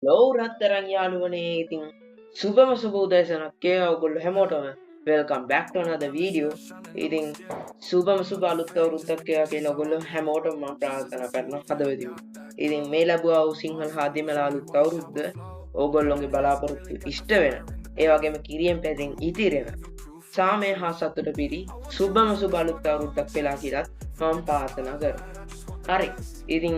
Hello රත්තරන් යාළුවනේ ඉතින් සුබම සුබ උදෑසනක් ඔයගොල්ලෝ හැමෝටම වෙල්කම් බෑක් ටු another video. ඉතින් සුබම සුබ අලුත් අවුරුද්දක් කියලා ඔයගොල්ලෝ හැමෝටම මම ප්‍රාර්ථනා කරනවා හදවතින්ම. ඉතින් මේ ලැබුවා වූ සිංහල හාදිමලා අලුත් අවුරුද්ද ඕගොල්ලෝගේ බලාපොරොත්තු ඉෂ්ට වෙන ඒ වගේම කිරියෙන් පැතින් ඉතිරෙන සාමය හා සතුට පිරි සුබම සුබ අලුත් අවුරුද්දක් වෙලා කියලාත් මම ප්‍රාර්ථනා කරනවා. හරි ඉතින්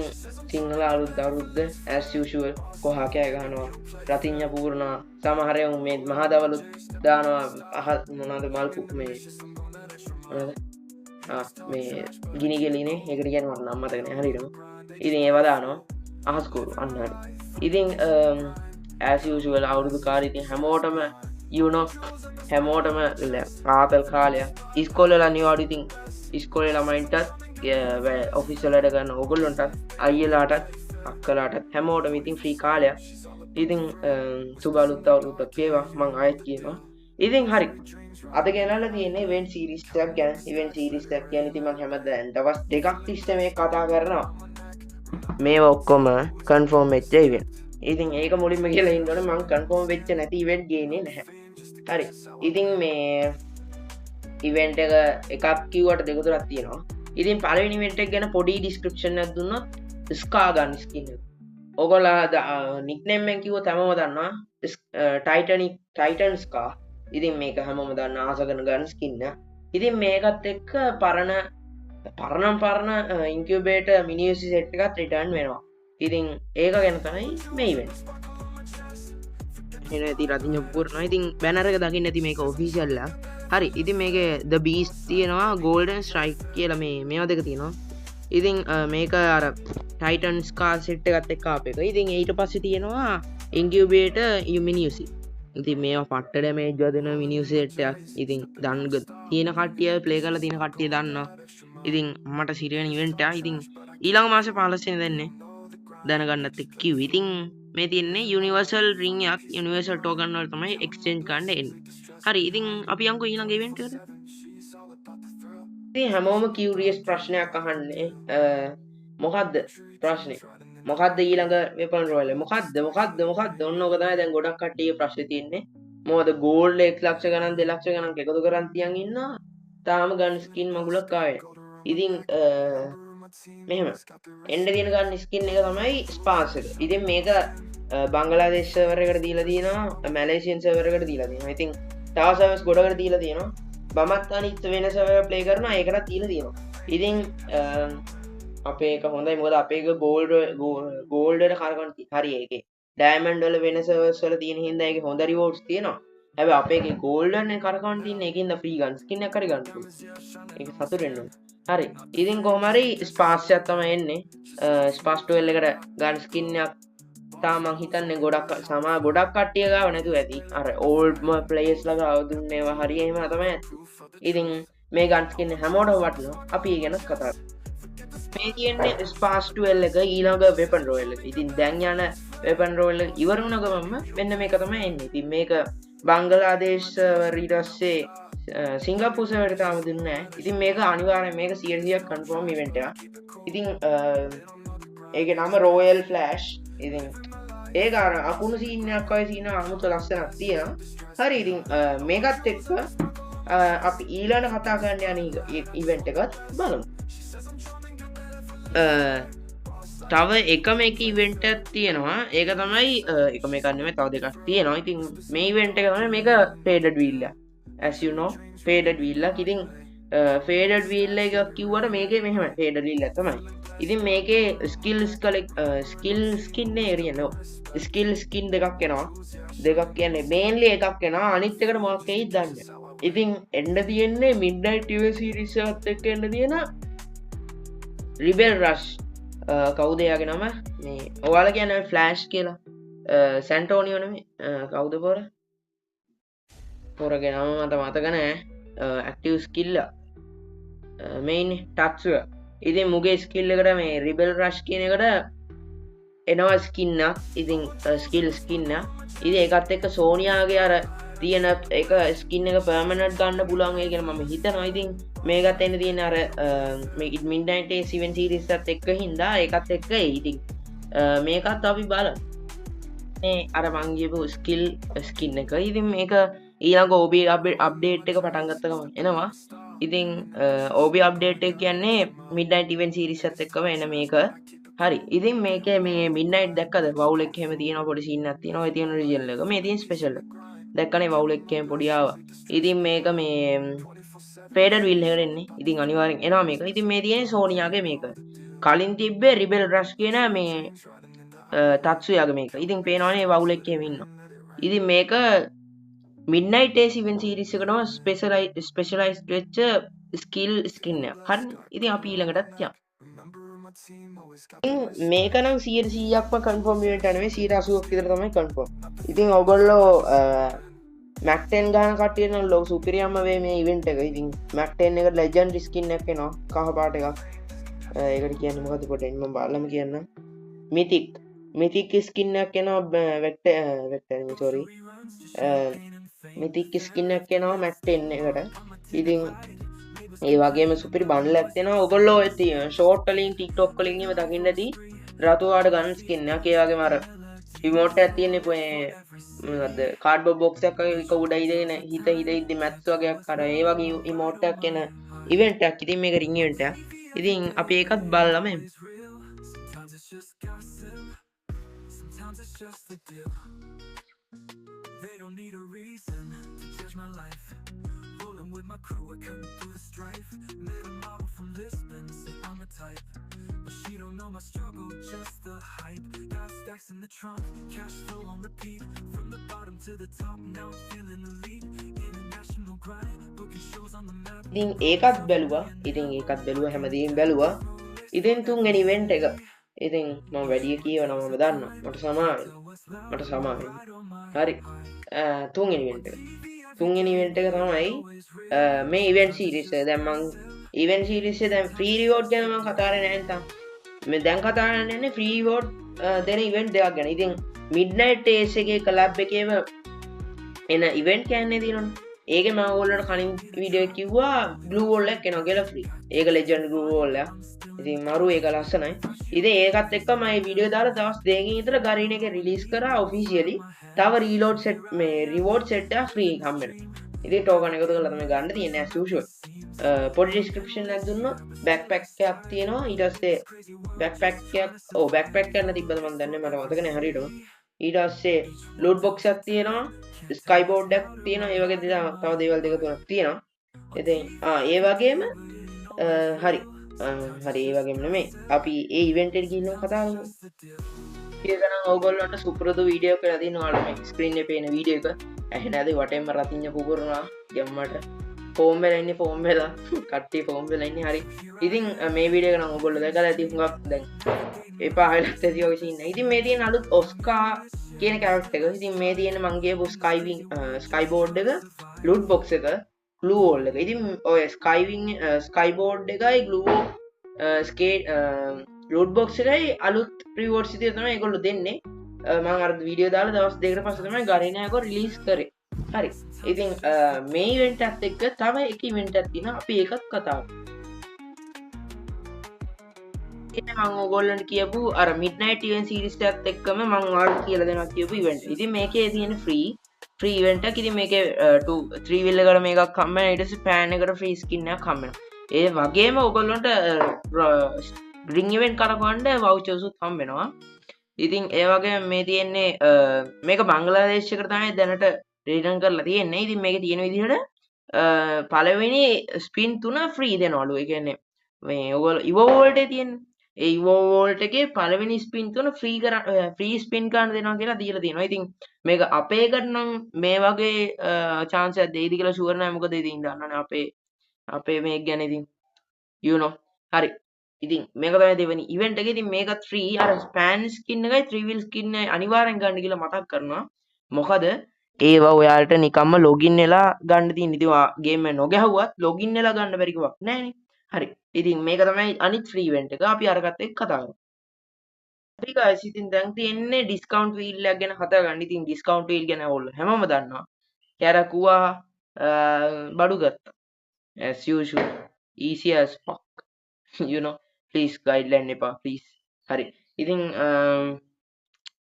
සිංහල අලුත් අවුරුද්ද as usual කොහා කෑ ගහනවා රතිඤ්ඤ පූර්ණා සමහරය මේ මහා දවලුත් දානවා අහ මොනවාද මල්පු මේ මේ ගිනි ගෙලිනේ ඒකට කියන්නේ මට නම් මතක නෑ හරියටම. ඉතින් ඒවා දානවා අහස් කෝරු අන්න හරි. ඉතින් as usual අවුරුදු කාලේ ඉතින් හැමෝටම you know හැමෝටම ආතල් කාලයක් ඉස්කෝලේ වල නිවාඩු ඉතින් ඉස්කෝලේ ළමයින්ටත් ඔෆිස් වලට ගන්න ඕගොල්ලොන්ටත් අයියලාටත් අක්කලාටත් හැමෝටම ඉතින් ෆ්‍රී කාලයක්. ඉතින් සුබ අලුත් අවුරුද්දක් වේවා මං ආයෙත් කියනවා. ඉතින් හරි අද ගෙනල්ලා තියෙන්නේ ඉවෙන්ට් සීරීස් එකක් ගැන. ඉවෙන්ට් සීරීස් එකක් කියන්නේ ඉතින් මම හැමදාම දවස් දෙකක් තිස්සේ මේක කතා කරනවා. මේවා ඔක්කොම කන්ෆර්ම් වෙච්ච ඉවෙන්ට්. ඉතින් ඒක මුලින්ම කියලා ඉන්න ඕනේ මං කන්ෆර්ම් වෙච්ච නැති ඉවෙන්ට් ගේන්නේ නැහැ. හරි ඉතින් මේ ඉවෙන්ට් එක එකක් කිව්වට දෙක තුනක් තියෙනවා. ඉතින් පළවෙනි ඉවෙන්ට් එක ගැන පොඩි ඩිස්ක්‍රිප්ෂන් එකක් දුන්නොත් ස්කා ගන් ස්කින් එක. ඔයගොල්ලෝ නික්නේම් එකෙන් කිව්වොත් හැමෝම දන්නවා ටයිටන් ස්කා. ඉතින් මේක හැමෝම දන්න ආස කරන ගන් ස්කින් එක. ඉතින් මේකත් එක්ක පරණ ඉන්කියුබේටර් මිනි UC සෙට් එකත් රිටර්න් වෙනවා. ඉතින් ඒක ගැන තමයි මේ ඉවෙන්ට්. එන ඉතින් රතිඤ්ඤ පූර්ණා ඉතින් බැනර් එක දකින්න ඇති මේක ඔෆිෂියල් එක. හරි ඉතින් මේකේ The Beast තියෙනවා ගෝල්ඩන් ස්ට්‍රයික් කියලා මේවා දෙක තියෙනවා. ඉතින් මේක අර ටයිටන් ස්කා සෙට් එකත් එක්ක ආපේක. ඉතින් ඊට පස්සේ තියෙනවා ඉන්කියුබේටර් මිනි UC. ඉතින් මේවා පට්ට ඩැමේජ් වදින මිනි UC සෙට් එකක්. ඉතින් දන්න තියෙන කට්ටිය ප්ලේ කරලා තියෙන කට්ටිය දන්නවා. ඉතින් මට සිරියන ඉවෙන්ට් එක. ඉතින් ඊළඟ මාසේ 15 වෙනිදා දෙන්නේ දැනගන්නත් එක්ක කිව්වේ. ඉතින් මේ තියෙන්නේ යුනිවර්සල් රින් එකක් යුනිවර්සල් ටෝකන් වල තමයි එක්ස්චේන්ජ් කරන්න එන්නේ. හරි ඉතින් අපි යන්කෝ ඊළඟ ඉවෙන්ට් එකට. ඉතින් හැමෝම කියුරියස් ප්‍රශ්නයක් අහන්නේ මොකද්ද ප්‍රශ්නේ? මොකද්ද ඊළඟ වෙපන් රොයල්? මොකද්ද ඔන්න ඔක තමයි දැන් ගොඩක් කට්ටිය ප්‍රශ්නේ තියෙන්නේ. මොකද ගෝල්ඩ් 1 ලක්ෂ ගණන් 2 ලක්ෂ ගණන් එකතු කරන් තියන් ඉන්නවා. තාම ගන් ස්කින් මගුලක් ආවේ. ඉතින් මෙහෙම එන්න තියෙන ගන්න ස්කින් එක තමයි ස්පාස් එක. ඉතින් මේක බංගලාදේශ සර්වර් එකට දීලා තියෙනවා මැලේසියන් සර්වර් එකට දීලා තියෙනවා. ඉතින් තව සර්වර්ස් ගොඩකට දීලා තියෙනවා. මමත් අනිත් වෙන සර්වර් ප්ලේ කරනවා ඒකටත් දීලා තියෙනවා. ඉතින් අපේ එක හොඳයි මොකද අපේ එක ගෝල්ඩ් වල කරකවන හරි ඒකේ ඩයමන්ඩ් වල වෙන සර්වර්ස් වල තියෙන හින්දා ඒකේ හොඳ රිවෝඩ්ස් තියෙනවා. හැබැයි අපේ එකේ ගෝල්ඩ් වල කරකවන තියෙන ඒකින්ද ෆ්‍රී ගන් ස්කින් එකක් හරි ගන්න පුළුවන්. ඒක සතුට වෙන්න ඕනේ. හරි ඉතින් කොහොම හරි ස්පාස් එකක් තමයි එන්නේ. ස්පාස් 12 එකට ගන් ස්කින් එකක් තාම මං හිතන්නේ ගොඩක් කට්ටිය ගාව නැතුව ඇති. අර ඕල්ඩ්ම ප්ලේයර්ස් ලා ගාව දුන්නේ ඒවා හරි එහෙම තමයි ඇති. ඉතින් මේ ගන් ස්කින් හැමෝටම වටිනවා. අපි ඒ ගැන කතා කරමු. මේ තියෙන්නේ ස්පාස් 12 එක ඊළඟ වෙපන් රොයල් එක. ඉතින් දැන් යන වෙපන් රොයල් එක ඉවර වුණ ගමන්ම මෙන්න මේක තමයි එන්නේ. ඉතින් මේක බංගලාදේශ ඊට පස්සේ සිංගප්පූර් සර්වර් තාම දුන්නේ නැහැ. ඉතින් මේක අනිවාර්යයෙන් මේක 100% කන්ෆර්ම් ඉවෙන්ට් එකක්. ඉතින් ඒකේ නම රොයල් ෆ්ලෑෂ්. ඉතින් ඒක අර අකුණු සීන් එකක් වගේ සීන අමුතු ලස්සනක් තියෙනවා. හරි ඉතින් මේකත් එක්ක අපි ඊළඟ කතා කරන්න යන ඉවෙන්ට් එකත් බලමු. තව එකම එක ඉවෙන්ට් එකක් තියෙනවා. ඒක තමයි එකම එකක් නෙමෙයි තව දෙකක් තියෙනවා. ඉතින් මේ ඉවෙන්ට් එක තමයි මේක ෆේඩඩ් වීල් එක. as you know ෆේඩඩ් වීල් එක. ඉතින් ෆේඩඩ් වීල් එක කිව්වට මේකේ මෙහෙම ෆේඩඩ් වීල් එක තමයි. ඉතින් මේකේ ස්කිල් ස්කින් එරියනෝ ස්කිල් ස්කින් දෙකක් එනවා. දෙකක් කියන්නේ මේන්ලි එකක් එනවා අනිත් එකට මොකක් වෙයිද දන්නේ. ඉතින් එන්න තියෙන්නේ මිඩ්නයිට් TV සීරීස් එකත් එක්ක එන්න තියෙන රිබෙල් රෂ් කවුද එයාගේ නම මේ ඔයාලා කියන්නේ ෆ්ලෑෂ් කියලා සැන්ටෝනියෝ නෙමෙයි කවුද පොරගේ නම මට මතක නැහැ. ඇක්ටිව් ස්කිල් මේ ඉන්නේ ටක්සුව. ඉතින් මුගේ ස්කිල් එකට මේ රිබෙල් රෂ් කියන එකට එනවා ස්කින් එක. ඉතින් ස්කිල් ස්කින් එක. ඉතින් ඒකත් එක්ක සෝනියාගේ අර තියෙන එක ස්කින් එක පර්මනන්ට් ගන්න පුළුවන් ඒ කියලා මම හිතනවා. ඉතින් මේකත් එන්න තියෙන අර මේ මිඩ්නයිට් 7 සීරීස් එකත් එක්ක හින්දා ඒකත් එක්ක ඉතින් මේකත් අපි බලමු. අර මං කියපු ස්කිල් ස්කින් එක. ඉතින් මේක ඊළඟ OB අප්ඩේට් එක පටන් ගත්ත ගමන් එනවා. ඉතින් OB අප්ඩේට් එක කියන්නේ මිඩ්නයිට් ඉවෙන්ට් සීරීස් එකත් එක්කම එන මේක. හරි. ඉතින් මේකේ මේ මිඩ්නයිට් දැක්කද? වවුල් එක එහෙම තියෙනවා, පොඩි සීන් එකක් තියෙනවා. ඔය තියෙන රිජල් එක. මේ තියෙන ස්පෙෂල් එක. දැක්කනේ වවුල් එක එහෙම පොඩි ආවා. ඉතින් මේක මේ ෆේඩර් වීල් එකට එන්නේ. ඉතින් අනිවාර්යෙන් එනවා මේක. ඉතින් මේ තියෙන්නේ සෝනියාගේ මේක. කලින් තිබ්බේ රිබෙල් රෂ් කියන මේ තත්සුයාගේ මේක. ඉතින් පේනවනේ වවුල් එක එහෙම ඉන්නවා. ඉතින් මේක මිඩ්නයිට් ඒස් ඉවෙන්ට් සීරීස් එකටම ස්පෙෂලයිස්ඩ් වෙච්ච ස්කිල් ස්කින් එක. හරිනේ. ඉතින් අපි ඊළඟටත් යමු. මේක නම් 100%ක්ම කන්ෆර්ම් ඉවෙන්ට් එක නෙමෙයි 80%ක් විතර තමයි කන්ෆර්ම්. ඉතින් ඔයගොල්ලෝ මැක් 10 ගහන කට්ටිය නම් ලොකු සුපිරියම්ම වේ මේ ඉවෙන්ට් එක. ඉතින් මැක් 10 එකට ලෙජන්ඩරි ස්කින් එකක් එනවා කහ පාට එකක්. ඒකට කියන්නේ මොකද්ද පොඩ්ඩක් මම බලලම කියන්නම්. මිතික් ස්කින් එකක් එනවා වෙක්ටර් සෝරි මිතික් ස්කින් එකක් එනවා මැක් 10 එකට. ඉතින් ඒ වගේම සුපිරි බන්ඩල් එකක් තියෙනවා. ඔයගොල්ලෝ ඔය ෂෝට් වලින් TikTok වලින් එහෙම දකින්න ඇති රතු ආඩ ගන්න ස්කින් එකක්. ඒ වගේම අර ඉමෝට් එකක් තියෙන්නේ මොකද්ද කාඩ්බෝඩ් බොක්ස් එකක් එක උඩයි දෙන හිත ඉද්දි මැත්ස් වගේක් අර ඒ වගේ ඉමෝට් එකක් එන ඉවෙන්ට් එකක්. ඉතින් මේක රින් ඉවෙන්ට් එකක්. ඉතින් අපි ඒකත් බලලම එමු. They don't need a reason to judge my life. Rolling with my crew, I couldn't do the strife. Met a model from Lisbon, say I'm a type, but she don't know my struggle, just the hype. Got stacks in the trunk, cash flow on repeat. From the bottom to the top, now I'm feeling elite. International grind, booking shows on the map. ඉතින් ඒකත් බැලුවා. හැමදේම බැලුවා. ඉතින් තුන්වෙනි event එක. ඉතින් මම වැඩි කියවනවා මම දන්නවා. මට සමාවෙන්න. හරි. තුන්වෙනි ඉවෙන්ට් එක. තුන්වෙනි ඉවෙන්ට් එක තමයි මේ ඉවෙන්ට් සීරීස් එක. දැන් මම ඉවෙන්ට් සීරීස් එක දැන් ෆ්‍රී රිවෝඩ් ගැන මම කතා කරන්නේ නැහැ තාම. මේ දැන් කතා කරන්නේ ෆ්‍රී රිවෝඩ් දෙන ඉවෙන්ට් දෙකක් ගැන. ඉතින් මිඩ්නයිට් ඒස් එකේ කලබ් එකේම එන ඉවෙන්ට් කියන්නේ තියෙනවනේ. ඒකේ මම ඔයගොල්ලන්ට කලින් වීඩියෝ එකේ කිව්වා ග්ලූ වෝල් එකක් එනවා කියලා ෆ්‍රී. ඒක ලෙජන්ඩ් ග්ලූ වෝල් එකක්. ඉතින් මරු ඒක ලස්සනයි. ඉතින් ඒකත් එක්ක මම මේ වීඩියෝ දාලා දවස් දෙකකින් විතර ගරීන එක රිලීස් කරා ඔෆිෂියලි. තව රීලෝඩ් සෙට් මේ රිවෝඩ් සෙට් එක ෆ්‍රී හම්බෙනවා. ඉතින් ටෝකන් එකතු කරලා තමයි ගන්න තියෙන්නේ as usual. පොඩි ඩිස්ක්‍රිප්ෂන් එකක් දුන්නොත් බෑක්පැක් එකක් තියෙනවා. ඊට පස්සේ බෑක්පැක් එකක් ගන්න තිබ්බද මම දන්නේ මට මතක නැහැ හරියටම. ඊට පස්සේ ලූට් බොක්ස් එකක් තියෙනවා. ස්කයි බෝඩ් එකක් තියෙනවා. ඒ වගේ තව දේවල් දෙක තුනක් තියෙනවා. ඉතින් ඒ වගේම හරි ඒ වගේම නෙමෙයි අපි ඒ ඉවෙන්ට් එකට ගිහින් කතා කරමු. ඒක නම් ඕගොල්ලන්ට සුපුරුදු වීඩියෝ එකක් කරලා දිනවා ඔයාලා මේ ස්ක්‍රීන් එකේ පේන වීඩියෝ එක. ඇහෙන ඇද වටේම රතිඤ්ඤ පුපුරනවා ගැම්මට. ෆෝම් වෙලා කට්ටිය ෆෝම් වෙලා ඉන්නේ හරි. ඉතින් මේ වීඩියෝ එක නම් ඕගොල්ලෝ දැකලා ඇති හුඟක් දැන් එපා වෙලත් ඇති ඔය සීන් එක. ඉතින් මේ තියෙන අලුත් ඔස්කා කියන කැරක්ටර් එක. ඉතින් මේ තියෙන මං ගියපු ස්කයි බෝඩ් එක ලූට් බොක්ස් එක ග්ලූ වෝල් එක. ඉතින් ඔය ස්කයි බෝඩ් එකයි ග්ලූ ස්කේට් ලූට් බොක්ස් එකයි අලුත් රිවෝඩ්ස් ඉතින් තමයි ඒගොල්ලෝ දෙන්නේ. මම අර වීඩියෝ දාලා දවස් දෙකකට පස්සේ තමයි ගරීනා එක රිලීස් කරේ. හරි. ඉතින් මේ ඉවෙන්ට් එකත් එක්ක තව එක ඉවෙන්ට් එකක් තියෙනවා. අපි ඒකත් කතා කරමු. ඉතින් මම ඕගොල්ලන්ට කියපු අර මිඩ්නයිට් ඉවෙන්ට් සීරීස් එකත් එක්කම මම ඔයාලට කියලා දෙනවා කියපු ඉවෙන්ට්. ඉතින් මේකේ තියෙන ෆ්‍රී ඉවෙන්ට් එක. ඉතින් මේකේ 3 wheel එකට මේකක් හම්බ වෙනවා. ඊට පස්සේ පෑන් එකට ෆ්‍රී ස්කින් එකක් හම්බ වෙනවා. ඒ වගේම ඕගොල්ලන්ට රින් ඉවෙන්ට් කරකවන්න වවුචර්ස් උත් හම්බ වෙනවා. ඉතින් ඒ වගේ මේ තියෙන්නේ මේක බංග්ලාදේශ එකට තමයි දැනට රිටර්න් කරලා තියෙන්නේ. ඉතින් මේකේ තියෙන විදිහට පළවෙනි ස්පින් 3 ෆ්‍රී දෙනවලු. ඒ කියන්නේ මේ ඔයගොල්ලෝ ඉවෝ වෝල්ට් එකේ තියෙන ඒ ඉවෝ වෝල්ට් එකේ පළවෙනි ස්පින් 3 ෆ්‍රී ස්පින් කරන්න දෙනවා කියලා දීලා තියෙනවා. ඉතින් මේක අපේ එකට නම් මේ වගේ chance එකක් දෙයිද කියලා ෂුවර් නෑ. මොකද ඉතින් දන්නවනේ අපේ මේක ගැන ඉතින් you know හරි. ඉතින් මේක තමයි දෙවෙනි ඉවෙන්ට් එක. ඉතින් මේකත් ෆ්‍රී. අර ස්පෑන් ස්කින් එකයි 3 wheel ස්කින් එකයි අනිවාර්යෙන් ගන්න කියලා මතක් කරනවා. මොකද ඒවා ඔයාලට නිකම්ම ලොගින් වෙලා ගන්න තියෙන. ඉතින් ගේම් එක නොගැහුවත් ලොගින් වෙලා ගන්න බැරි කමක් නෑනේ. හරි. ඉතින් මේක තමයි අනිත් ෆ්‍රී ඉවෙන්ට් එක. අපි අරකට එක්ක කතා කරමු. හරි guys. ඉතින් දැන් තියෙන්නේ ඩිස්කවුන්ට් වීල් එකක් ගැන කතා කරන්න. ඉතින් ඩිස්කවුන්ට් වීල් ගැන ඔයාලා හැමෝම දන්නවා. කැරකුවා බඩු ගත්තා. as usual easy as fuck you know please guideline එපා please. හරි. ඉතින්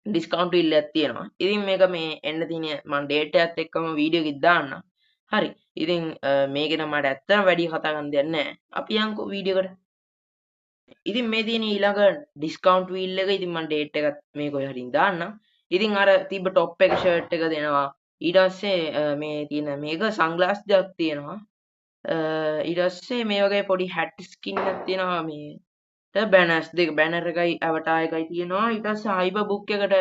ඩිස්කවුන්ට් විල් එකක් තියෙනවා. ඉතින් මේක මේ එන්න තියෙන මම ඩේට් එකත් එක්කම වීඩියෝ එකක් දාන්නම්. හරි. ඉතින් මේක නම් මට ඇත්තටම වැඩි කතා කරන්න දෙයක් නැහැ. අපි යන්කෝ වීඩියෝ එකට. ඉතින් මේ තියෙන ඊළඟ ඩිස්කවුන්ට් වීල් එක ඉතින් මම ඩේට් එකත් මේක ඔය හරින් දාන්නම්. ඉතින් අර තිබ්බ টොප් එක ෂර්ට් එක දෙනවා. ඊට පස්සේ මේ තියෙන මේක සන්ග්ලාස් දෙකක් තියෙනවා. ඊට පස්සේ මේ වගේ පොඩි හැට් ස්කින් එකක් තියෙනවා මේ බැනර්ස් දෙක බැනර් එකයි අවටාර් එකයි තියෙනවා. ඊට පස්සේ හයිපර් බුක් එකට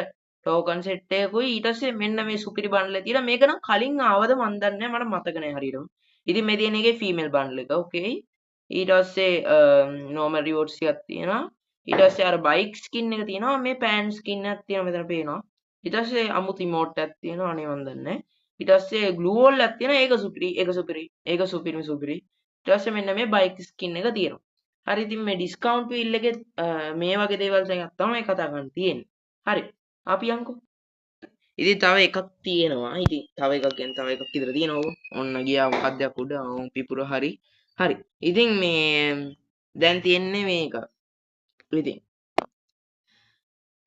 ටෝකන් සෙට් එකකුයි ඊට පස්සේ මෙන්න මේ සුපිරි බන්ඩල් එක තියෙනවා. මේක නම් කලින් ආවද මන් දන්නේ නැහැ මට මතක නැහැ හරියටම. ඉතින් මේ තියෙන එකේ ෆීමේල් බන්ඩල් එක. ඕකේ. ඊට පස්සේ නෝමල් රිවෝඩ්ස් එකක් තියෙනවා. ඊට පස්සේ අර බයික් ස්කින් එක තියෙනවා. මේ පෑන් ස්කින් එකක් තියෙනවා මෙතන පේනවා. ඊට පස්සේ අමුතු ඉමෝට් එකක් තියෙනවා. අනේ මන් දන්නේ නැහැ. ඊට පස්සේ ග්ලූ වෝල් එකක් තියෙනවා. ඒක සුපිරි. ඊට පස්සේ මෙන්න මේ බයික් ස්කින් එක තියෙනවා. හරි ඉතින් මේ ඩිස්කවුන්ට් වීල් එකේ මේ වගේ දේවල් ටිකක් තමයි කතා කරන්න තියෙන්නේ. හරි. අපි යන්කෝ. ඉතින් තව එකක් තියෙනවා. ඉතින් තව එකක් විතර තියෙනවා. ඔන්න ගියා මොකක්දයක් උඩ පිපුර හරි. හරි. ඉතින් මේ දැන් තියෙන්නේ මේක. ඉතින්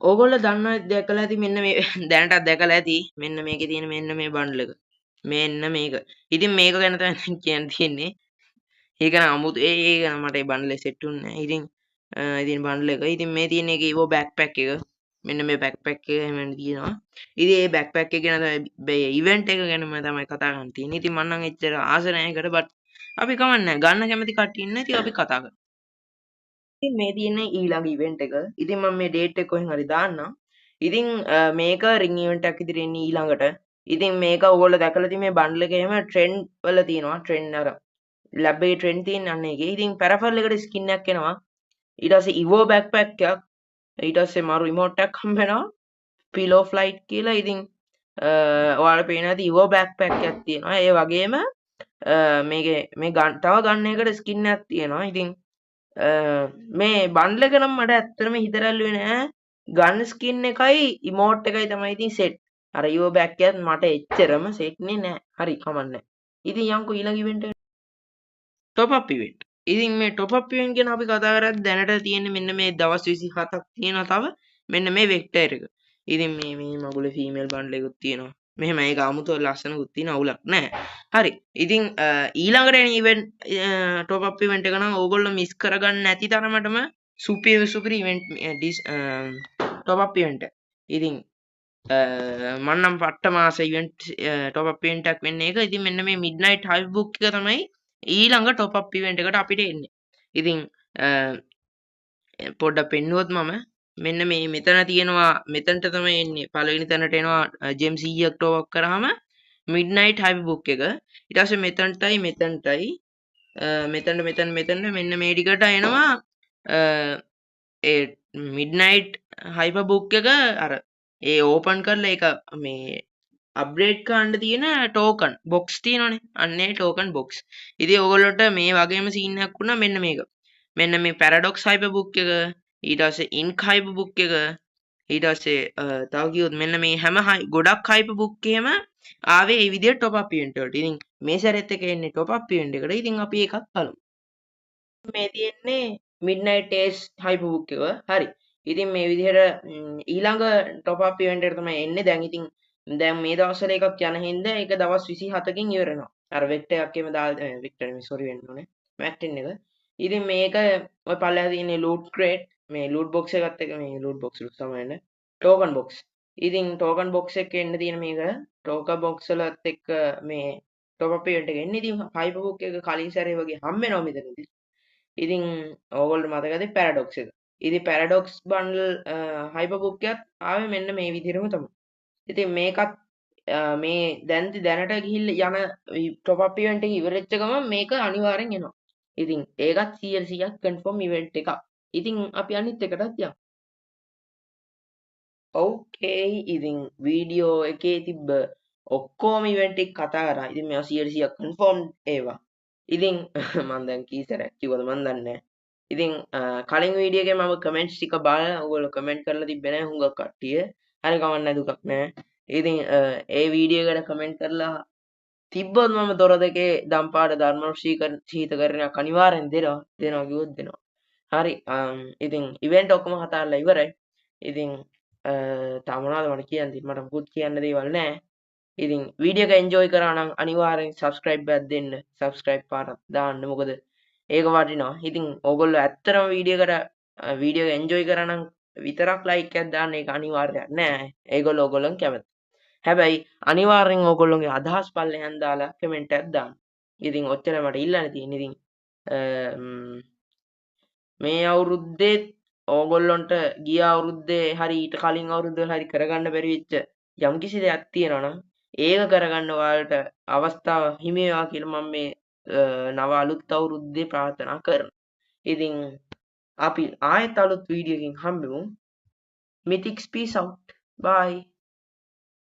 ඕගොල්ලෝ දන්නවා දැකලා ඇති මෙන්න මේ දැනටත් දැකලා ඇති මෙන්න මේකේ තියෙන මෙන්න මේ බන්ඩල් එක. මෙන්න මේක. ඉතින් මේක ගැන තමයි කියන්න තියෙන්නේ. ඒක නම් අමුතු ඒක නම් මට ඒ බන්ඩල් එක සෙට් වුණේ නැහැ. ඉතින් බන්ඩල් එක. ඉතින් මේ තියෙන එකේ ඉවෝ බෑක්පැක් එක. මෙන්න මේ බෑක්පැක් එක එහෙම තියෙනවා. ඉතින් මේ බෑක්පැක් එක ගැන තමයි ඉවෙන්ට් එක ගැන තමයි කතා කරන්න තියෙන්නේ. ඉතින් මම නම් එච්චර ආස නැහැ ඒකට බට් අපි කමන්නේ ගන්න කැමති කට්ටිය ඉන්න ඉතින් අපි කතා කරමු. ඉතින් මේ තියෙන ඊළඟ ඉවෙන්ට් එක. ඉතින් මම මේ ඩේට් එක කොහෙන් හරි දාන්නම්. ඉතින් මේක රින් ඉවෙන්ට් එකක් ඉදිරිය එන්නේ ඊළඟට. ඉතින් මේක ඔයගොල්ලෝ දැකලා තියෙන මේ බන්ඩල් එක එහෙම ට්‍රෙන්ඩ් වල තියෙනවා. ට්‍රෙන්ඩ් අර ලැබ් එකේ ට්‍රෙන්ඩ් තියෙන අන්න ඒකේ. ඉතින් පැරෆල් එකට ස්කින් එකක් එනවා. ඊට පස්සේ ඉවෝ බෑක්පැක් එකක්. ඊට පස්සේ මාරු රිමෝට් එකක් හම්බ වෙනවා. පිලෝ ෆ්ලයිට් කියලා. ඉතින් ඔයාලට පේනවා ඇති ඉවෝ බෑක්පැක් එකක් තියෙනවා. ඒ වගේම මේකේ මේ තව ගන්න එකට ස්කින් එකක් තියෙනවා. ඉතින් මේ බන්ඩල් එක නම් මට ඇත්තටම හිත රැල්ලුවේ නෑ. ගන් ස්කින් එකයි ඉමෝට් එකයි තමයි ඉතින් සෙට්. අර ඉවෝ බෑක් එකත් මට එච්චරම සෙට්නේ නෑ. හරි කමන්නේ. ඉතින් යන්කෝ ඊළඟ ඉවෙන්ට් එක ටොප් අප් ඉවෙන්ට්. ඉතින් මේ ටොප් අප් ඉවෙන්ට් ගැන අපි කතා කරද්දී දැනට තියෙන්නේ මෙන්න මේ දවස් 27ක් තියෙනවා තව මෙන්න මේ වෙක්ටර් එක. ඉතින් මේ මගුලේ ෆීමේල් බන්ඩල් එකකුත් තියෙනවා. මෙහෙම ඒක අමුතුව ලස්සනකුත් තියෙන අවුලක් නැහැ. හරි. ඉතින් ඊළඟට එන ඉවෙන්ට් ටොප් අප් ඉවෙන්ට් එක නම් ඕගොල්ලෝ මිස් කරගන්න නැති තරමටම සුපිරි ඉවෙන්ට් ටොප් අප් ඉවෙන්ට් එක. ඉතින් මම නම් පට්ට මාස ඉවෙන්ට් ටොප් අප් ඉවෙන්ට් එකක් වෙන්නේ ඒක. ඉතින් මෙන්න මේ මිඩ්නයිට් හයිප් බුක් එක තමයි ඊළඟ ටොප් අප් ඉවෙන්ට් එකට අපිට එන්නේ. ඉතින් පොඩ්ඩක් පෙන්නුවොත් මම මෙන්න මේ මෙතන තියෙනවා මෙතනට තමයි එන්නේ පළවෙනි තැනට එනවා ජෙම් 100ක් ටොප් අප් කරාම මිඩ්නයිට් හයිප් බුක් එක. ඊට පස්සේ මෙතනටයි මෙතන මෙන්න මේ ටිකට එනවා ඒ මිඩ්නයිට් හයිපර් බුක් එක අර ඒ ඕපන් කරලා ඒක මේ අප්ග්‍රේඩ් කරන්න තියෙන ටෝකන් බොක්ස් තියෙනවනේ අන්න ඒ ටෝකන් බොක්ස්. ඉතින් ඕගොල්ලොන්ට මේ වගේම සීන් එකක් වුණා මෙන්න මේක. මෙන්න මේ පැරඩොක්ස් හයිපර් බුක් එක ඊට පස්සේ ඉන්ක් හයිපර් බුක් එක ඊට පස්සේ තව කිව්වොත් මෙන්න මේ හැම ගොඩක් හයිපර් බුක් එහෙම ආවේ මේ විදිහට টොප් අප් ඉවෙන්ට් වලට. ඉතින් මේ සැරෙත් එක එන්නේ টොප් අප් ඉවෙන්ට් එකට. ඉතින් අපි ඒකත් බලමු. මේ තියෙන්නේ මිඩ්නයිට් ඒස් හයිපර් බුක් එක. හරි. ඉතින් මේ විදිහට ඊළඟ টොප් අප් ඉවෙන්ට් එකට තමයි එන්නේ. දැන් මේ දවස්වල එකක් යන හින්දා ඒක දවස් 27කින් ඉවර වෙනවා. අර වෙක්ටර් එකක් එහෙම දාලා වෙක්ටර් නෙමෙයි සෝරි වෙන්න ඕනේ. මැක්ටින් එක. ඉතින් මේක ඔය පල්ලෙහා තියෙන ලූට් ක්‍රේට් මේ ලූට් බොක්ස් එකත් එක මේ ලූට් බොක්ස් තමයි එන්නේ. Token box. ඉතින් ටෝකන් බොක්ස් එක එන්න තියෙන මේක ටෝකන් බොක්ස් වලත් එක්ක මේ টොප් අප් ඉවෙන්ට් එක එන්නේ. ඉතින් හයිපර් බුක් එක කලින් සැරේ වගේ හම්බ වෙනවා මෙතනදී. ඉතින් ඕගොල්ලෝ මතකද පැරඩොක්ස් එක. ඉතින් පැරඩොක්ස් බන්ඩල් හයිපර් බුක් එකත් ආවේ මෙන්න මේ විදිහටම තමයි. ඉතින් මේකත් මේ දැනට ගිහිල්ලා යන টොප් අප් ඉවෙන්ට් එක ඉවරෙච්ච ගමන් මේක අනිවාර්යෙන් එනවා. ඉතින් ඒකත් 100% කන්ෆර්ම් ඉවෙන්ට් එකක්. ඉතින් අපි අනිත් එකටත් යමු. ඕකේ ඉතින් වීඩියෝ එකේ තිබ්බ ඔක්කොම ඉවෙන්ට් එක කතා කරා. ඉතින් මේවා 100% කන්ෆර්ම් ඒවා. ඉතින් මම දැන් කීසරක් කිව්වද මන් දන්නේ නැහැ. ඉතින් කලින් වීඩියෝ එකේ මම කමෙන්ට්ස් ටික බලලා ඔයගොල්ලෝ කමෙන්ට් කරලා තිබ්බේ නැහැ හුඟක් කට්ටිය. හරි කමක් නැහැ දුකක් නැහැ. ඉතින් ඒ වීඩියෝ එකට කමෙන්ට් කරලා තිබ්බොත් මම දොර දෙකේ දම්පාඩ ශීතකරණයක් අනිවාර්යෙන් දෙනවා කිව්වොත් දෙනවා. හරි ඉතින් ඉවෙන්ට් ඔක්කොම කතාලා ඉවරයි. ඉතින් තමනාද මට කියන්න මට මුකුත් කියන්න දේවල් නෑ ඉතින් වීඩියෝ එක එන්ජොයි කරා නම් අනිවාර්යෙන් සබස්ක්‍රයිබ් එකක් දෙන්න සබස්ක්‍රයිබ් පාරක් දාන්න මොකද ඒක වටිනවා ඉතින් ඕගොල්ලෝ ඇත්තටම වීඩියෝ එන්ජොයි කරා නම් විතරක් ලයික් එකක් දාන්න ඒක අනිවාර්යයක් නෑ ඒගොල්ලෝ ඕගොල්ලන් කැමති හැබැයි අනිවාර්යෙන් ඕගොල්ලොන්ගේ අදහස් පල්ලෙහාන් දාලා කමෙන්ට් එකක් දාන්න ඉතින් ඔච්චරයි මට ඉල්ලන්න තියෙන්නේ ඉතින් මේ අවුරුද්දේත් ඕගොල්ලොන්ට ගිය අවුරුද්දේ හරි ඊට කලින් අවුරුද්දේ හරි කරගන්න බැරි වෙච්ච යම්කිසි දෙයක් තියෙනවා නම් ඒක කරගන්න ඔයාලට අවස්ථාව හිමි වේවා කියලා මම මේ නව අලුත් අවුරුද්දේ ප්‍රාර්ථනා කරනවා. ඉතින් අපි ආයෙත් අලුත් වීඩියෝ එකකින් හම්බෙමු. Mythics peace out. Bye.